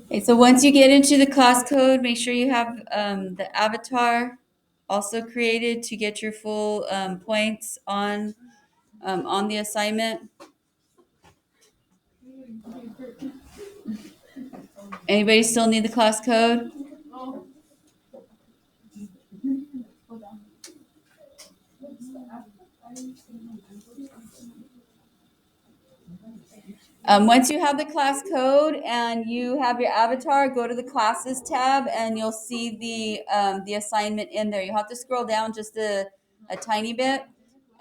Okay, so once you get into the class code, make sure you have the avatar also created to get your full points on the assignment. Anybody still need the class code? Once you have the class code and you have your avatar, go to the classes tab and you'll see the assignment in there. You have to scroll down just a tiny bit,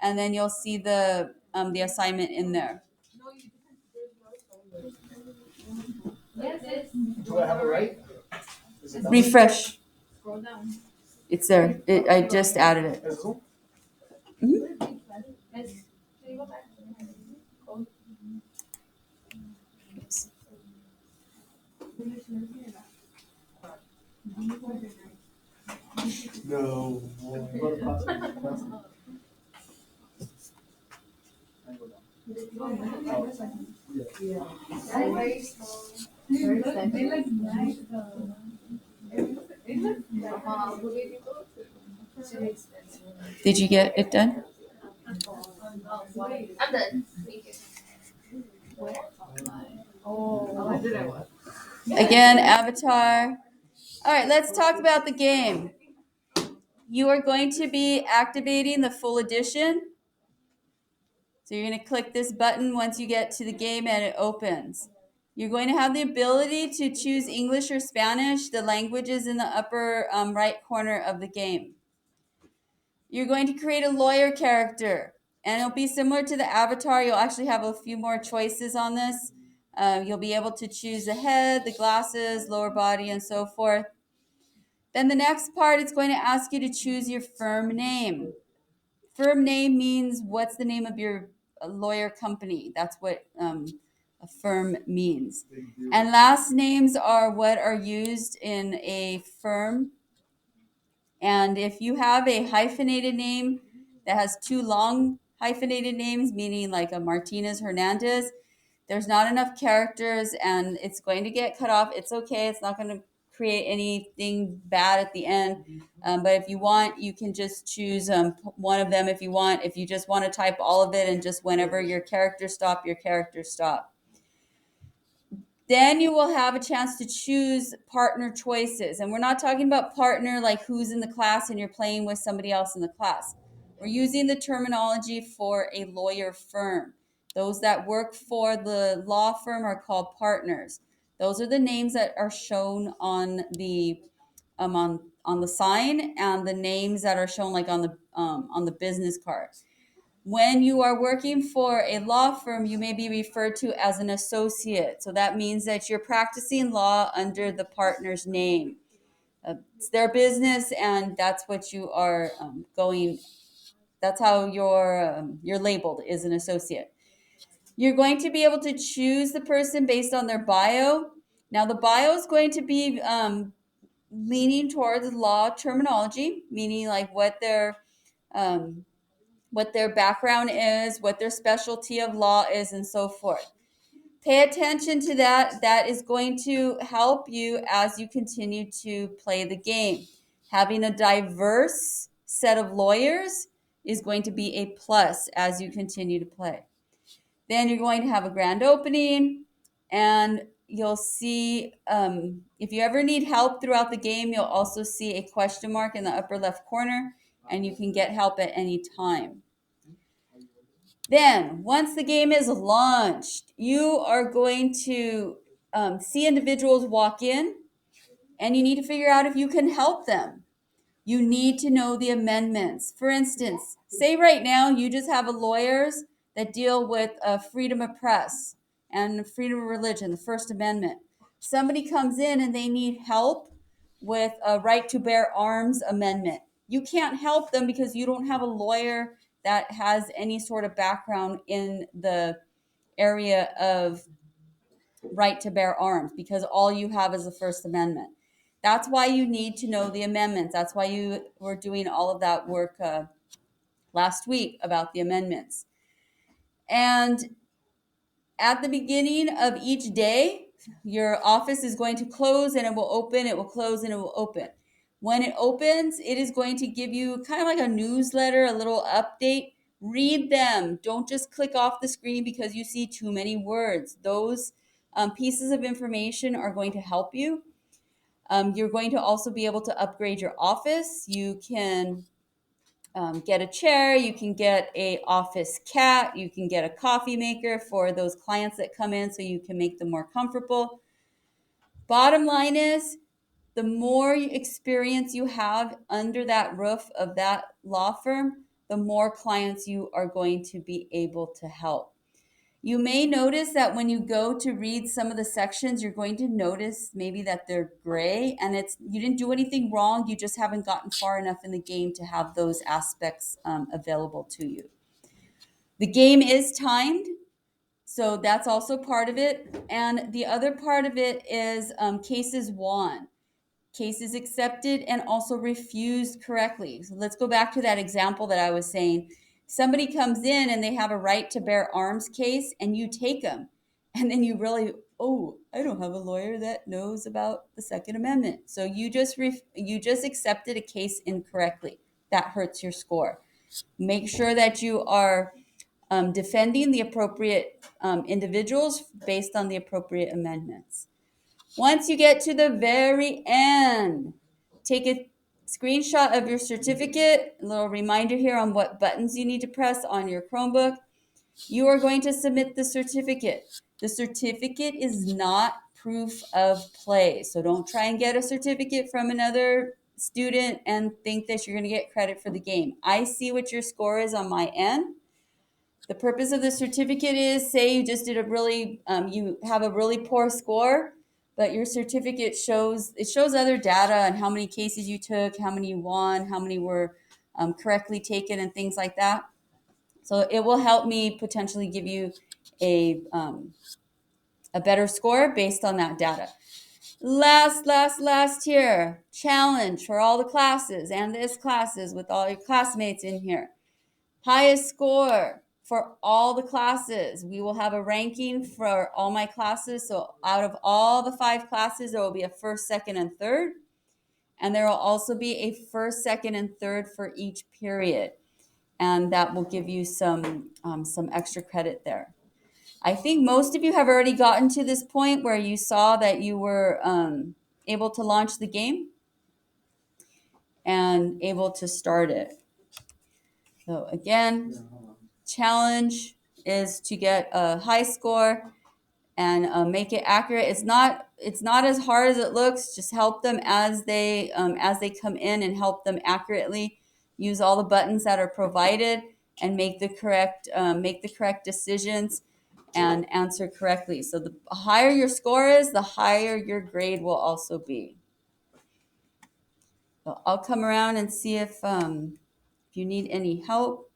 and then you'll see the assignment in there. Do I have it right? Refresh. It's there. I just added it. No. Did you get it done? I'm done. Again, avatar. All right, let's talk about the game. You are going to be activating the full edition. So you're going to click this button once you get to the game and it opens. You're going to have the ability to choose English or Spanish. The language is in the upper right corner of the game. You're going to create a lawyer character, and it'll be similar to the avatar. You'll actually have a few more choices on this. You'll be able to choose the head, the glasses, lower body, and so forth. Then the next part, it's going to ask you to choose your firm name. Firm name means what's the name of your lawyer company. That's what a firm means. And last names are what are used in a firm. And if you have a hyphenated name that has two long hyphenated names, meaning like a Martinez Hernandez, there's not enough characters and it's going to get cut off. It's okay. It's not going to create anything bad at the end. But if you want, you can just choose one of them if you want. If you just want to type all of it and just whenever your characters stop, your characters stop. Then you will have a chance to choose partner choices. And we're not talking about partner like who's in the class and you're playing with somebody else in the class. We're using the terminology for a lawyer firm. Those that work for the law firm are called partners. Those are the names that are shown on the on the sign and the names that are shown like on the business card. When you are working for a law firm, you may be referred to as an associate. So that means that you're practicing law under the partner's name. It's their business, and that's what you are going. That's how you're labeled is an associate. You're going to be able to choose the person based on their bio. Now, the bio is going to be leaning towards law terminology, meaning like um, what their background is, what their specialty of law is, and so forth. Pay attention to that. That is going to help you as you continue to play the game. Having a diverse set of lawyers is going to be a plus as you continue to play. Then you're going to have a grand opening, and you'll see if you ever need help throughout the game, you'll also see a question mark in the upper left corner, and you can get help at any time. Then, once the game is launched, you are going to see individuals walk in, and you need to figure out if you can help them. You need to know the amendments. For instance, say right now you just have a lawyers that deal with freedom of press and freedom of religion, the First Amendment. Somebody comes in and they need help with a right to bear arms amendment. You can't help them because you don't have a lawyer that has any sort of background in the area of right to bear arms, because all you have is the First Amendment. That's why you need to know the amendments. That's why you were doing all of that work last week about the amendments. And at the beginning of each day, your office is going to close and it will open, it will close and it will open. When it opens, it is going to give you kind of like a newsletter, a little update. Read them. Don't just click off the screen because you see too many words. Those pieces of information are going to help you. You're going to also be able to upgrade your office. You can get a chair, you can get a office cat, you can get a coffee maker for those clients that come in so you can make them more comfortable. Bottom line is, the more experience you have under that roof of that law firm, the more clients you are going to be able to help. You may notice that when you go to read some of the sections, you're going to notice maybe that they're gray, and it's you didn't do anything wrong. You just haven't gotten far enough in the game to have those aspects available to you. The game is timed, so that's also part of it. And the other part of it is cases won, cases accepted, and also refused correctly. So let's go back to that example that I was saying. Somebody comes in and they have a right to bear arms case, and you take them. And then you really, oh, I don't have a lawyer that knows about the Second Amendment. So you just accepted a case incorrectly. That hurts your score. Make sure that you are defending the appropriate individuals based on the appropriate amendments. Once you get to the very end, take a screenshot of your certificate, a little reminder here on what buttons you need to press on your Chromebook. You are going to submit the certificate. The certificate is not proof of play. So don't try and get a certificate from another student and think that you're going to get credit for the game. I see what your score is on my end. The purpose of the certificate is, say you just did you have a really poor score, but your certificate shows other data on how many cases you took, how many you won, how many were correctly taken, and things like that. So it will help me potentially give you a better score based on that data. Last here, challenge for all the classes and this classes with all your classmates in here. Highest score for all the classes. We will have a ranking for all my classes. So out of all the 5 classes, there will be a first, second, and third. And there will also be a first, second, and third for each period. And that will give you some extra credit there. I think most of you have already gotten to this point where you saw that you were able to launch the game and able to start it. So again, challenge is to get a high score and make it accurate. It's not as hard as it looks. Just help them as they come in, and help them accurately use all the buttons that are provided and make the correct decisions and answer correctly. So the higher your score is, the higher your grade will also be. So I'll come around and see if you need any help.